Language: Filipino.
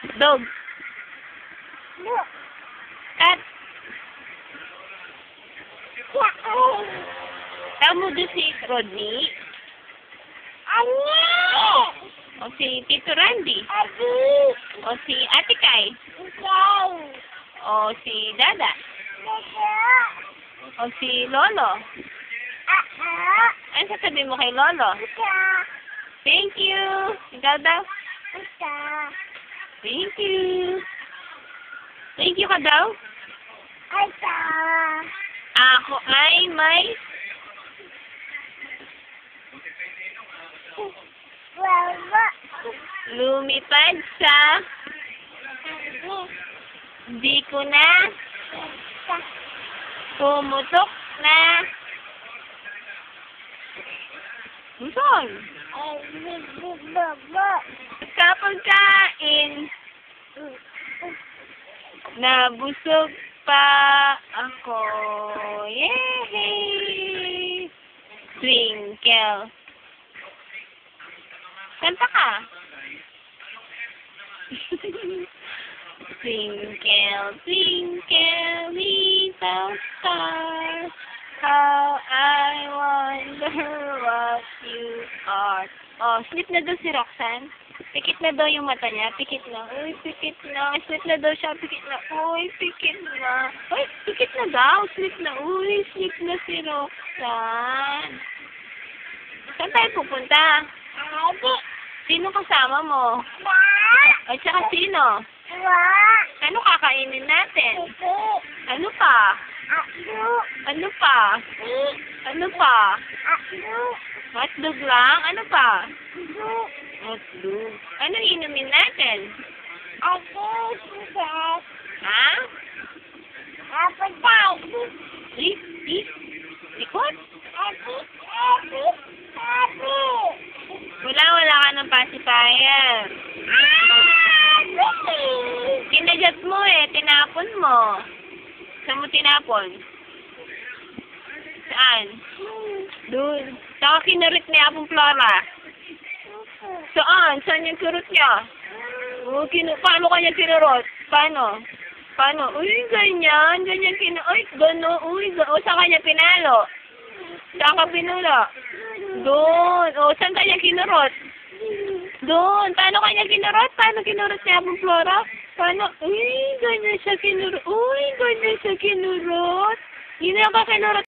Dog. Cat. Tamo doon si Rodney. O si Tito Randy. O si Ate Kai. O si Dada. O si Lolo. Ano sasabihin mo kay Lolo? Thank you. Ikaw daw? Thank you. Thank you ka daw? Ako ay may lumipad sa di ko na pumutok na saan? Kapag kain nabusog pa ako. Yay! Twinkle. Kanta ka. Twinkle, twinkle, little star, how I wonder what you are. Oh, sleep na daw si Roxanne. Pikit na daw yung mata niya. Pikit na. Uy, pikit na. Sleep na daw siya. Pikit na. Uy, pikit na. Uy, pikit na daw. Sleep na. Uy, sleep na si Roxanne. Saan tayo pupunta? Sino kasama mo? At saka sino? Ano kakainin natin? Ano pa? Ano pa? Ano pa? Hotdog lang? Ano pa? Hotdog. Ano inumin natin? Ha? Likod? Wala ka ng pacifier. Kinagat mo eh. Tinapon mo. Saan mo tinapon? Saan? Doon. Saka kinurot niya akong Flora. Saan? Saan yung kurot niya? Paano kanya kinurot? Paano? Paano? Uy, ganyan. Ganyan Uy, gano'n. Uy, saan kanya pinalo? Saan ka pinula? Doon. O, saan kanya kinurot? Doon. Paano kanya kinurot? Paano kinurot niya akong Flora? Paano? Uy, ganyan siya kinurot. Uy, ganyan siya kinurot. Yun na ka kinurot.